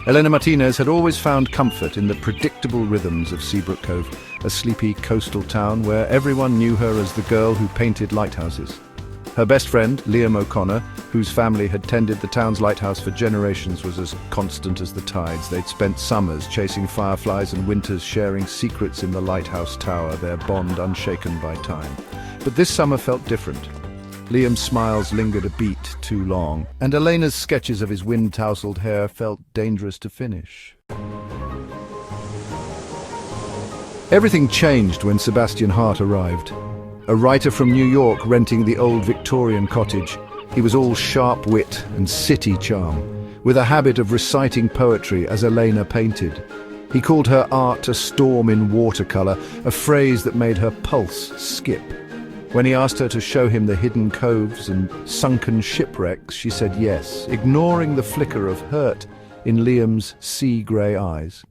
Elena Martinez had always found comfort in the predictable rhythms of Seabrook Cove, a sleepy coastal town where everyone knew her as the girl who painted lighthouses. Her best friend, Liam O'Connor, whose family had tended the town's lighthouse for generations, was as constant as the tides. They'd spent summers chasing fireflies and winters sharing secrets in the lighthouse tower, their bond unshaken by time. But this summer felt different. Liam's smiles lingered a beat too long, and Elena's sketches of his wind-tousled hair felt dangerous to finish. Everything changed when Sebastian Hart arrived. A writer from New York renting the old Victorian cottage, he was all sharp wit and city charm, with a habit of reciting poetry as Elena painted. He called her art a storm in watercolour, a phrase that made her pulse skip. When he asked her to show him the hidden coves and sunken shipwrecks, she said yes, ignoring the flicker of hurt in Liam's sea-grey eyes.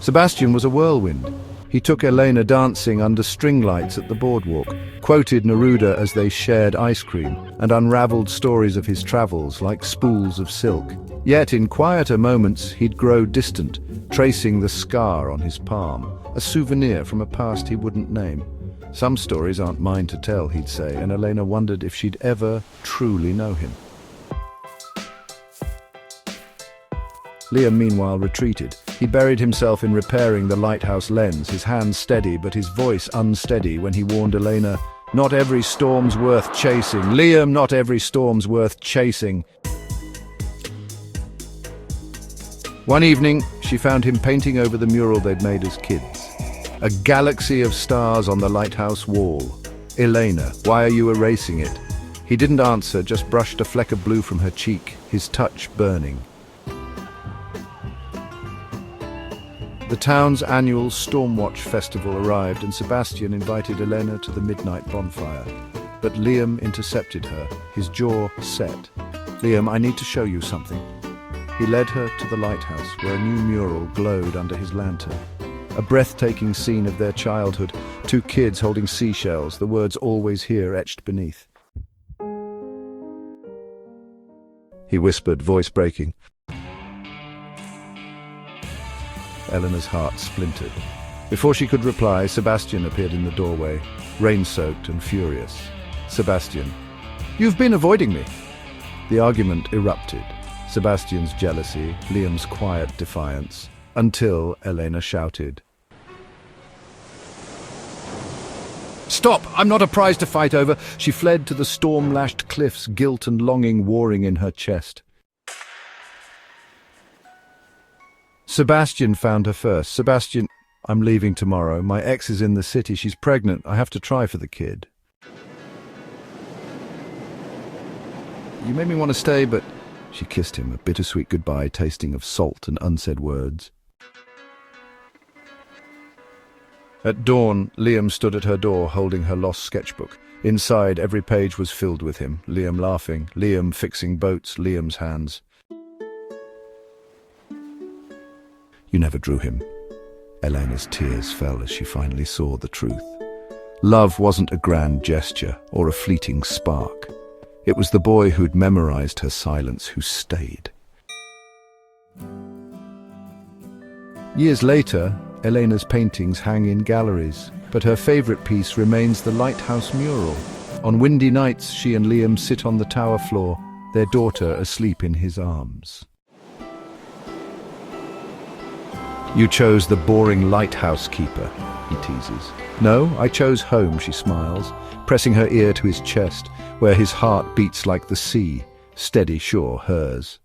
Sebastian was a whirlwind. He took Elena dancing under string lights at the boardwalk, quoted Neruda as they shared ice cream, and unravelled stories of his travels like spools of silk. Yet in quieter moments he'd grow distant, tracing the scar on his palm, a souvenir from a past he wouldn't name. Some stories aren't mine to tell, he'd say, and Elena wondered if she'd ever truly know him. Liam, meanwhile, retreated. He buried himself in repairing the lighthouse lens, his hands steady but his voice unsteady when he warned Elena, "Not every storm's worth chasing. Liam, not every storm's worth chasing." One evening, she found him painting over the mural they'd made as kids. A galaxy of stars on the lighthouse wall. "Elena, why are you erasing it?" He didn't answer, just brushed a fleck of blue from her cheek, his touch burning. The town's annual Stormwatch festival arrived and Sebastian invited Elena to the midnight bonfire. But Liam intercepted her, his jaw set. "Liam, I need to show you something." He led her to the lighthouse, where a new mural glowed under his lantern. A breathtaking scene of their childhood, two kids holding seashells, the words "always here" etched beneath. He whispered, voice breaking. Eleanor's heart splintered. Before she could reply, Sebastian appeared in the doorway, rain-soaked and furious. "Sebastian, you've been avoiding me." The argument erupted. Sebastian's jealousy, Liam's quiet defiance, until Elena shouted, "Stop! I'm not a prize to fight over!" She fled to the storm-lashed cliffs, guilt and longing warring in her chest. Sebastian found her first. "Sebastian, I'm leaving tomorrow. My ex is in the city. She's pregnant. I have to try for the kid." "You made me want to stay, but..." She kissed him, a bittersweet goodbye tasting of salt and unsaid words. At dawn, Liam stood at her door holding her lost sketchbook. Inside, every page was filled with him. Liam laughing, Liam fixing boats, Liam's hands. "You never drew him." Elena's tears fell as she finally saw the truth. Love wasn't a grand gesture or a fleeting spark. It was the boy who'd memorized her silence who stayed. Years later, Elena's paintings hang in galleries, but her favorite piece remains the lighthouse mural. On windy nights, she and Liam sit on the tower floor, their daughter asleep in his arms. "You chose the boring lighthouse keeper," he teases. "No, I chose home," she smiles, pressing her ear to his chest, where his heart beats like the sea, steady, sure, hers.